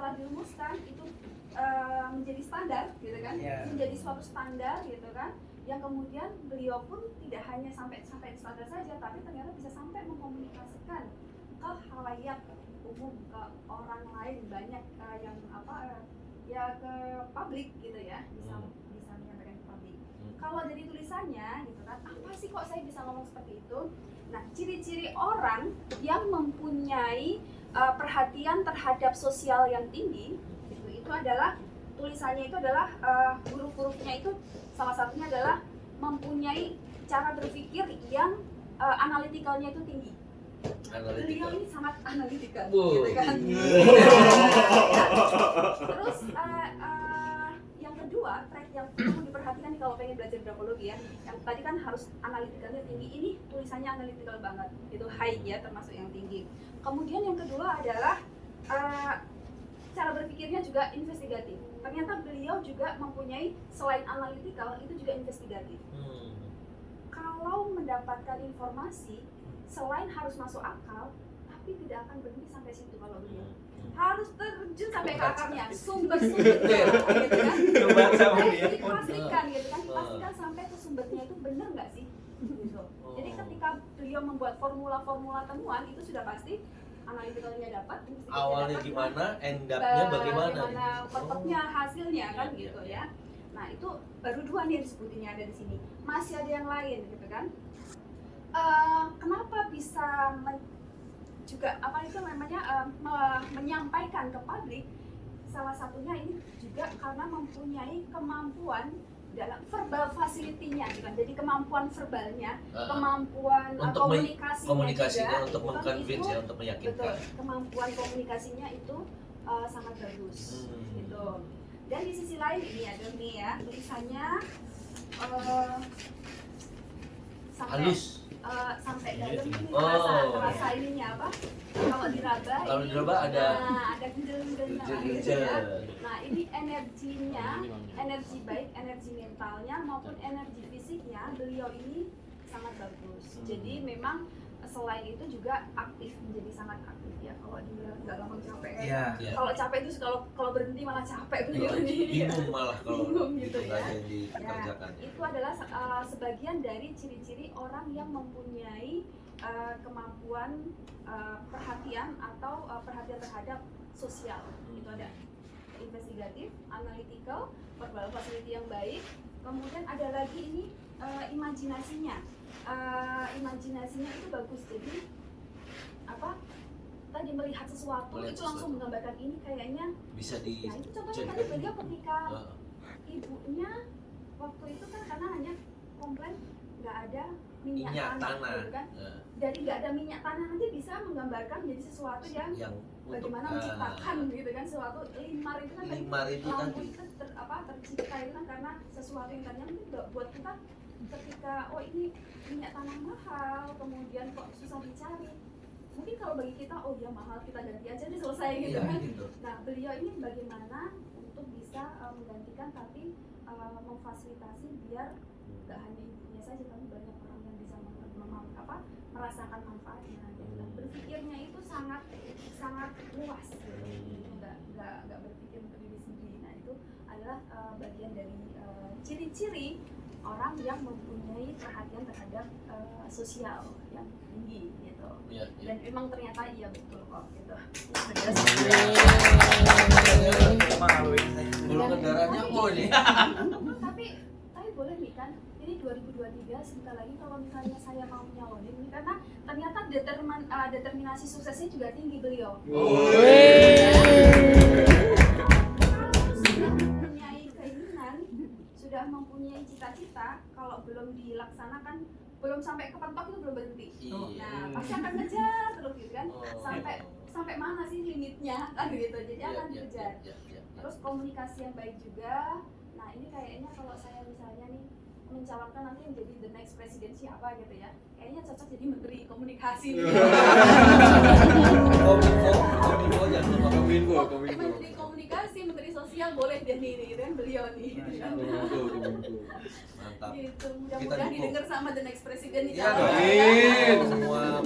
setelah dirumuskan itu menjadi standar gitu kan, menjadi suatu standar gitu kan, yang kemudian beliau pun tidak hanya sampai di standar saja, tapi ternyata bisa sampai mengkomunikasikan ke khalayak umum, ke orang lain banyak yang ya ke publik gitu ya, bisa menyampaikan ke publik. Kalau dari tulisannya gitu kan, apa sih kok saya bisa ngomong seperti itu? Nah, ciri-ciri orang yang mempunyai perhatian terhadap sosial yang tinggi itu adalah, tulisannya itu adalah huruf-hurufnya itu salah satunya adalah mempunyai cara berpikir yang analitikalnya itu tinggi. Beliau ini sangat analitikal, gitu kan. Terus yang kedua, trait yang perlu diperhatikan nih kalau pengen belajar grafologi ya. Yang tadi kan harus analitikalnya tinggi, ini tulisannya analitikal banget, itu high ya, termasuk yang tinggi. Kemudian yang kedua adalah cara berpikirnya juga investigatif. Ternyata beliau juga mempunyai, selain analitikal, itu juga investigatif. Kalau mendapatkan informasi, selain harus masuk akal, tapi tidak akan berhenti sampai situ kalau beliau. Harus terjun sampai ke akarnya, sumber-sumbernya, gitu kan. Dipastikan gitu kan, dipastikan sampai ke sumbernya itu benar nggak sih? Gitu. Jadi ketika beliau membuat formula-formula temuan, itu sudah pasti analitikalnya dapat, awalnya gimana, end up-nya bagaimana, perfectnya hasilnya kan gitu ya. Nah itu baru dua nih disebutinnya ada di sini. Masih ada yang lain gitu kan. Kenapa bisa juga menyampaikan ke publik? Salah satunya ini juga karena mempunyai kemampuan dalam verbal facility-nya gitu kan. Jadi kemampuan verbalnya, kemampuan komunikasinya juga, untuk meng-convince ya, untuk meyakinkan. Betul, kemampuan komunikasinya itu sangat bagus gitu. Dan di sisi lain ini ada nih ya, tulisannya sampai dalam ini, terasa ininya apa? Kalau diraba ada gendel-gendelnya gitu ya. Nah ini energinya, energi baik, energi mentalnya maupun energi fisiknya beliau ini sangat bagus. Jadi memang selain itu juga aktif, menjadi sangat aktif ya. Kalau dia nggak gampang capek kan. Kalau capek itu kalau berhenti malah capek beliau ini. Bingung malah kalau gitu ya. Dikerjakan. Itu adalah sebagian dari ciri-ciri orang yang mempunyai kemampuan perhatian atau perhatian terhadap sosial. Itu ada investigatif, analytical, verbal facility yang baik. Kemudian ada lagi ini imajinasinya. Imajinasinya itu bagus, jadi tadi melihat sesuatu itu langsung menggambarkan ini kayaknya bisa nah itu contohnya tadi beliau ketika ibunya waktu itu kan karena hanya komplain nggak ada minyak tanah gitu kan. Dari nggak ada minyak tanah nanti bisa menggambarkan menjadi sesuatu yang bagaimana menciptakan gitu kan, sesuatu limar itu kan lampu itu tercipta itu kan karena sesuatu yang tadinya mungkin buat kita ketika ini minyak tanah mahal, kemudian kok susah dicari, mungkin kalau bagi kita ya mahal, kita ganti aja nih selesai gitu kan. Nah beliau ini bagaimana untuk bisa menggantikan tapi memfasilitasi biar nggak hanya ibunya saja tapi banyak orang yang bisa merasakan manfaatnya gitu kan. Berpikirnya itu sangat luas gitu. Nggak berpikir untuk diri sendiri. Nah itu adalah bagian dari ciri-ciri orang yang mempunyai perhatian terhadap sosial yang tinggi gitu. Dan memang ternyata iya betul kok gitu. Golongan darahnya ini. Tapi boleh nih kan, ini 2023 sebentar lagi kalau misalnya saya mau nyalonin nih, karena ternyata determinasi suksesnya juga tinggi beliau. Sudah mempunyai cita-cita, kalau belum dilaksanakan, belum sampai kepentok itu belum berhenti. Nah, pasti akan ngejar terus gitu kan. Sampai mana sih limitnya kan gitu. Jadi akan dikejar. Terus komunikasi yang baik juga. Nah, ini kayaknya kalau saya misalnya nih mencalonkan nanti yang jadi the next president siapa gitu ya. Kayaknya cocok jadi menteri komunikasi nih. Menteri komunikasi, menteri sosial boleh deh nih gitu kan beliau nih. Mantap. Gitu. Mudah-mudahan didengar sama the next president nih. Semua